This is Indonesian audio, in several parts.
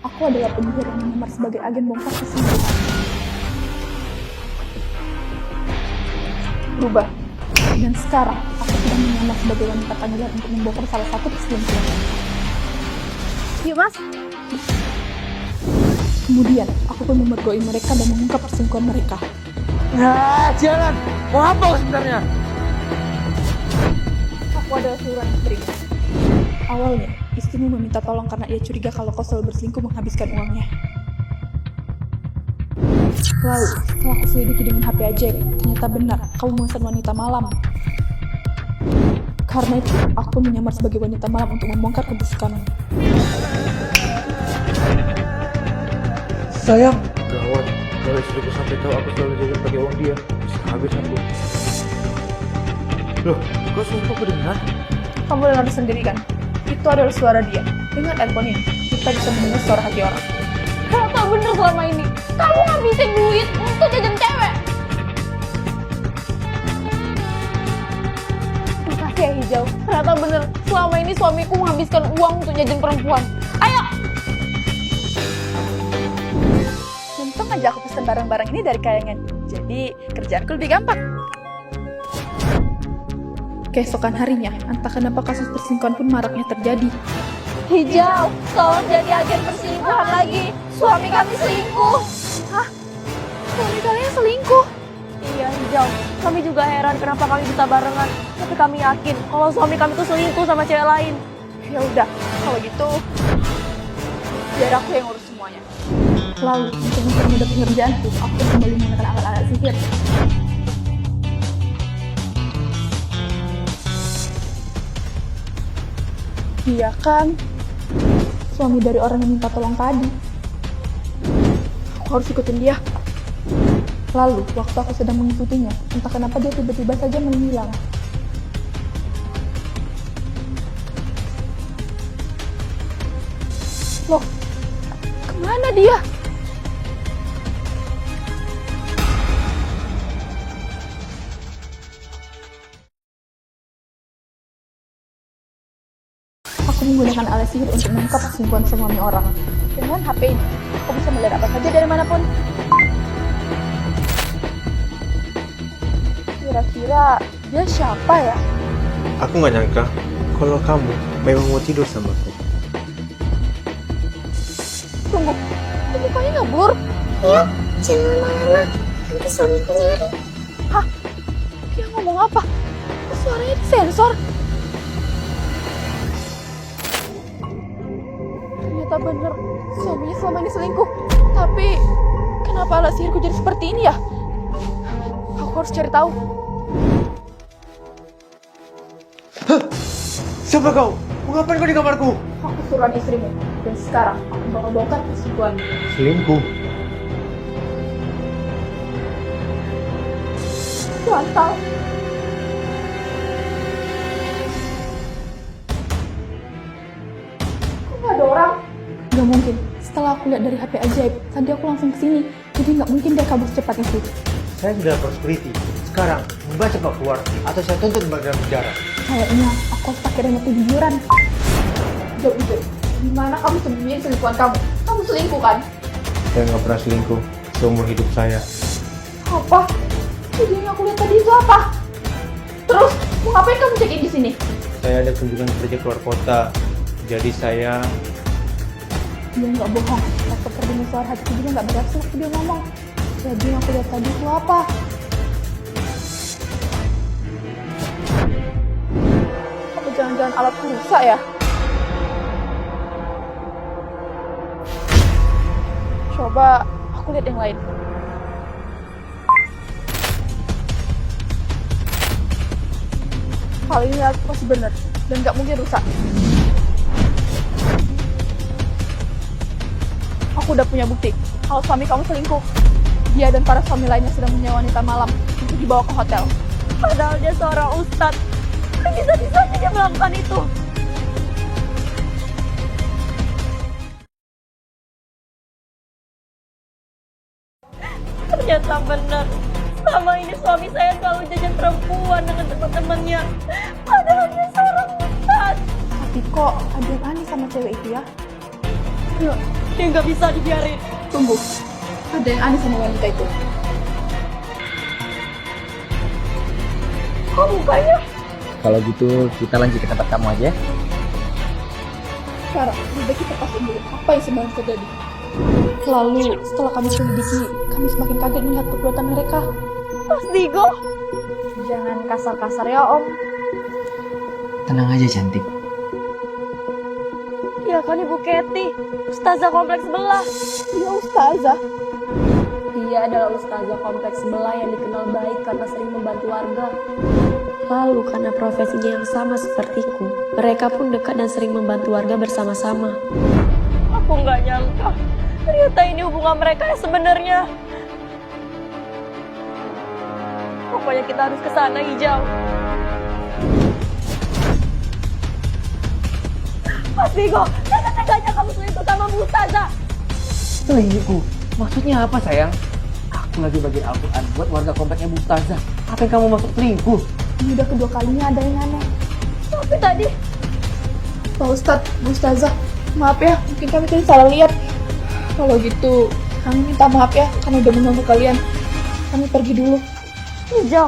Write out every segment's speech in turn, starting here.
Aku adalah penyihir yang menyamar sebagai agen bongkar keselingkuhan. Berubah. Dan sekarang, aku sedang menyamar sebagai wanita panggilan untuk membongkar salah satu perselingkuhan. Yuk mas. Kemudian, aku pun memergoi mereka dan mengungkap perselingkuhan mereka. Nah, jalan. Mau apa sebenarnya? Aku adalah seluruhan istrimu. Awalnya, istrimu meminta tolong karena ia curiga kalau kau selalu berselingkuh menghabiskan uangnya. Lalu, setelah aku selidiki dengan HP ajaib, ternyata benar, kamu memesan wanita malam. Karena itu, aku menyamar sebagai wanita malam untuk membongkar kebusukanmu. Sayang. Gawat. Kalau istriku sampai tahu aku selalu jajan pakai uang dia, bisa habis aku. Loh, kok suara kedengar? Kamu dengar sendiri kan? Itu adalah suara dia. Dengan handphone ini, kita bisa mendengar suara hati orang. Ternyata bener selama ini. Kamu ngabisin duit untuk jajan cewek. Makasih ya Hijau. Ternyata bener. Selama ini suamiku menghabiskan uang untuk jajan perempuan. Ayo. Untung aja aku pesan barang-barang ini dari kayangan. Jadi, kerjaanku lebih gampang. Keesokan harinya, entah kenapa kasus perselingkuhan pun maraknya terjadi. Hijau, tolong jadi agen perselingkuhan lagi. Suami kami selingkuh. Hah? Suami kalian selingkuh? Iya Hijau, kami juga heran kenapa kami bisa barengan. Tapi kami yakin kalau suami kami tuh selingkuh sama cewek lain. Ya udah, kalau gitu biar aku yang urus semuanya. Lalu, untuk mempermudah pekerjaanku, aku kembali menggunakan alat-alat sihir. Iya kan? Suami dari orang yang minta tolong tadi. Aku harus ikutin dia. Lalu, waktu aku sedang mengikutinya, entah kenapa dia tiba-tiba saja menghilang. Loh, kemana dia? Aku menggunakan alat sihir untuk mengungkap perselingkuhan suami orang. Dengan HP ini, aku bisa melihat apa saja dari manapun. Kira-kira dia siapa ya? Aku nggak nyangka kalau kamu memang mau tidur sama aku. Tunggu, kok mukanya nggak blur? Iya, jangan lama-lama, nanti suamiku nyari. Hah? Dia ngomong apa? Kok suaranya disensor? Ternyata bener, suaminya selama ini selingkuh. Tapi, kenapa alat sihirku jadi seperti ini ya? Aku harus cari tahu. Siapa kau? Mau ngapain kau di kamarku? Aku suruhan istrimu. Dan sekarang, aku bakal bongkar perselingkuhan. Selingkuh. Mantap. Kok nggak ada orang? Nggak mungkin. Setelah aku lihat dari HP ajaib, tadi aku langsung kesini. Jadi nggak mungkin dia kabur secepat itu. Saya sudah lapor security. Sekarang, Mbak cepat keluar atau saya tuntut Mbak dalam penjara. Kayaknya aku harus pakai remote kejujuran. Jauh-jauh. Gimana kamu sembunyiin selingkuhan kamu? Kamu selingkuh kan? Saya nggak pernah selingkuh seumur hidup saya. Apa? Video yang aku lihat tadi itu apa? Terus, mau ngapain kamu check-in di sini? Saya ada kunjungan kerja keluar kota. Jadi saya... Dia nggak bohong. Waktu terdengar suara hatiku juga nggak bereaksi waktu dia ngomong. Jadi yang aku lihat tadi itu apa? Apa jangan-jangan alat rusak ya? Coba aku lihat yang lain. Kali ini aku pasti benar dan nggak mungkin rusak. Aku udah punya bukti kalau suami kamu selingkuh. Dia dan para suami lainnya sedang menyewa wanita malam untuk dibawa ke hotel. Padahal dia seorang ustadz. Bisa-bisanya dia melakukan itu. Ternyata benar. Selama ini suami saya selalu jajan perempuan dengan teman-temannya. Padahal dia seorang ustadz. Tapi kok ada aneh sama cewek itu ya? Yuk, yang nggak bisa dibiarin. Tunggu, ada yang aneh sama wanita itu. Kok mukanya? Kalau gitu kita lanjut ke tempat kamu aja. Sekarang, lebih baik kita pastiin dulu apa yang sebenarnya terjadi. Lalu, setelah kami selidiki, kami semakin kaget melihat perbuatan mereka. Mas Digo, jangan kasar-kasar ya Om. Tenang aja cantik. Ya kan Ibu Kety, ustazah kompleks sebelah. Ya Ustazah, Dia adalah ustazah kompleks sebelah yang dikenal baik karena sering membantu warga. Lalu karena profesinya yang sama sepertiku, mereka pun dekat dan sering membantu warga bersama-sama. Aku nggak nyangka, ternyata ini hubungan mereka yang sebenarnya. Pokoknya kita harus ke sana, Hijau. Mas Digo, tega-teganya kamu selingkuh sama Bu Ustazah. Selingkuh? Maksudnya apa sayang? Aku lagi bagiin Al-Quran buat warga kompleknya Bu Ustazah. Apa yang kamu maksud selingkuh? ini udah kedua kalinya ada yang aneh. Tapi tadi, Pak Ustadz, Bu Ustazah, maaf ya, mungkin kami tadi salah lihat. Kalau gitu, kami minta maaf ya, kami udah mengganggu kalian. Kami pergi dulu. Hijau.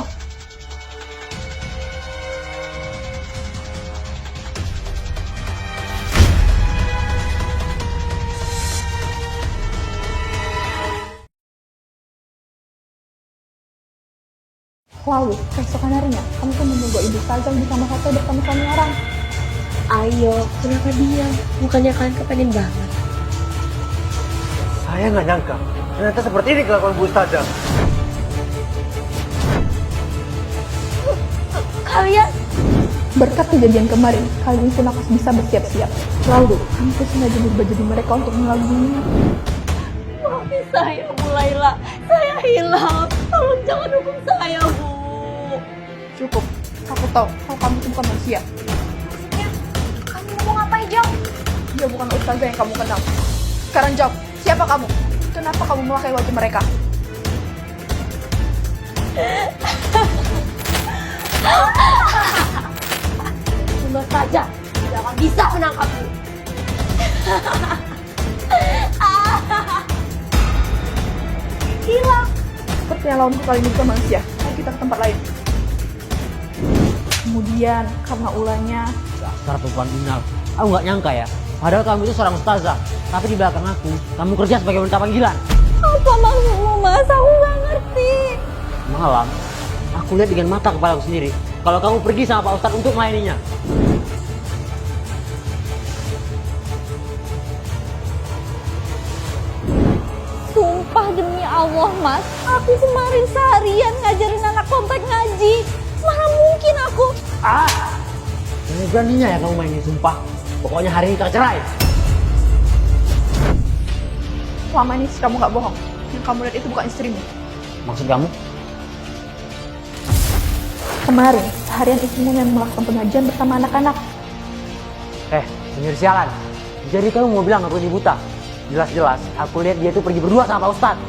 Lalu, keesokan harinya, kami pun menunggu Ibu Ustazah di kamar hotel bersama suami orang. Ayo, kenapa diam? Bukannya kalian kepengen banget? Saya nggak nyangka, ternyata seperti ini kelakuan Bu Ustazah. Kalian? Berkat kejadian kemarin, kali ini pun aku bisa bersiap-siap. Lalu, kami pun sengaja berubah jadi mereka untuk melaluinya. Maafin saya, Bu Laila. Saya hilang. Tolong jangan hukum saya, Bu. Cukup, aku tahu kalau kamu itu bukan manusia. Maksudnya, kamu mau ngapain, Jong? Dia bukan Ustazah yang kamu kenal. Sekarang jawab, siapa kamu? Kenapa kamu memakai wajah mereka? Cuma saja, tidak akan bisa menangkapku. Hilang. Sepertinya lawanku kali ini bukan manusia. Ayo kita ke tempat lain. Kemudian, karena ulahnya, Dasar perempuan binal. Aku nggak nyangka ya. Padahal kamu itu seorang ustazah. Tapi di belakang aku, kamu kerja sebagai wanita panggilan. Apa maksudmu, Mas? Aku nggak ngerti. Malam, aku lihat dengan mata kepalaku sendiri. Kalau kamu pergi sama Pak Ustadz untuk melayaninya. Sumpah demi Allah, Mas. Aku kemarin seharian ngajarin anak komplek ngaji. Mana mungkin aku... Beraninya ya kamu mainin sumpah. Pokoknya hari ini kita cerai. selama ini kamu gak bohong. Yang kamu lihat itu bukan istrimu. Maksud kamu? Kemarin, seharian istrimu yang melakukan pengajian bersama anak-anak. Penyihir sialan. Jadi kamu mau bilang aku ini buta? Jelas-jelas, aku lihat dia tuh pergi berdua sama Pak Ustadz.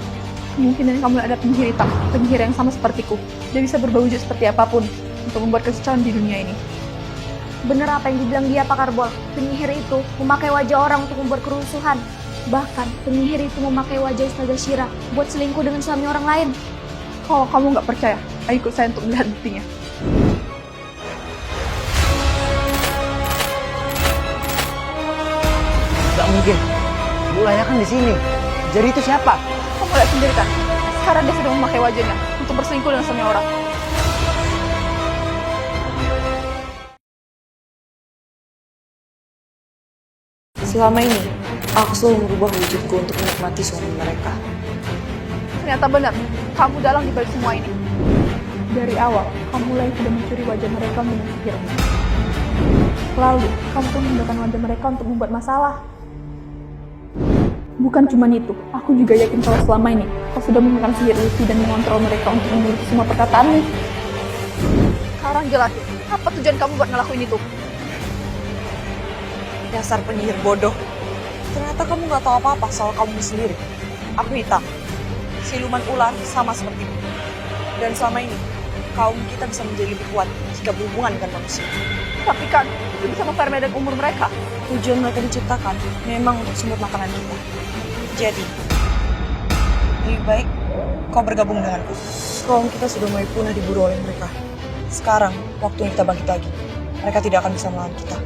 Kemungkinan kamu ada penyihir hitam, penyihir yang sama sepertiku. Dia bisa berubah wujud seperti apapun untuk membuat kekacauan di dunia ini. Bener apa yang dibilang dia, Pak Karbol. Penyihir itu memakai wajah orang untuk membuat kerusuhan. Bahkan, penyihir itu memakai wajah Ustazah Syira buat selingkuh dengan suami orang lain. Kalau kamu nggak percaya, ayo ikut saya untuk melihat buktinya. Gak mungkin. Bu Laila kan di sini. Jadi itu siapa? Kamu lihat sendiri kan, sekarang dia sedang memakai wajahnya untuk berselingkuh dengan suami orang. Selama ini, aku selalu merubah wujudku untuk menikmati suami mereka. Ternyata benar, kamu dalang di balik semua ini. Dari awal, kamu mulai sudah mencuri wajah mereka dengan sihirmu. Lalu, kamu pun menggunakan wajah mereka untuk membuat masalah. Bukan cuma itu, aku juga yakin kalau selama ini kau sudah menggunakan sihir Lucy dan mengontrol mereka untuk menuruti semua perkataanmu. Sekarang jelasin, apa tujuan kamu buat ngelakuin itu? Dasar penyihir bodoh. Ternyata kamu gak tahu apa-apa soal kamu sendiri. Aku hitam. Siluman ular sama sepertimu. Dan selama ini, kaum kita bisa menjadi lebih kuat jika berhubungan dengan manusia. Tapi kan, itu bisa mempermedek umur mereka. Tujuan mereka diciptakan memang untuk sumber makanan kita. Jadi, lebih baik kau bergabung denganku. Kaum kita sudah mulai punah diburu oleh mereka. Sekarang, waktunya kita bangkit lagi. Mereka tidak akan bisa melawan kita.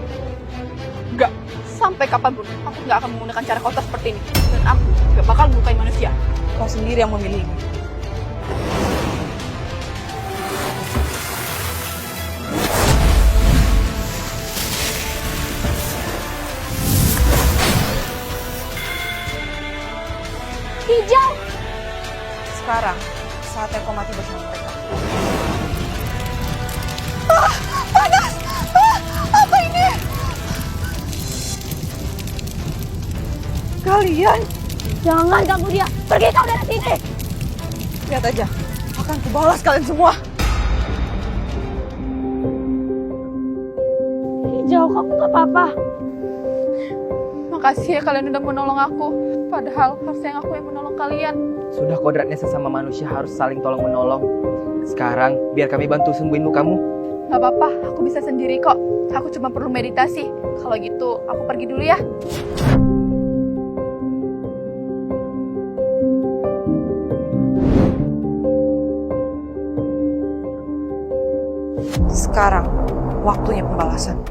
Enggak, sampai kapanpun aku nggak akan menggunakan cara kotor seperti ini. Dan aku nggak bakal melukai manusia. Kau sendiri yang memilih ini. Hijau! Sekarang, saatnya kau mati bersama mereka. Apa ini? Kalian? Jangan ganggu dia! Pergi kau dari sini! Lihat aja, akan kubalas kalian semua. Hijau, kamu gak apa-apa. Makasih ya kalian udah menolong aku. Padahal harusnya aku yang menolong kalian. Sudah kodratnya sesama manusia harus saling tolong menolong. Sekarang biar kami bantu sembuhin lukamu. Gak apa-apa, aku bisa sendiri kok. Aku cuma perlu meditasi. Kalau gitu, aku pergi dulu ya. Sekarang, waktunya pembalasan.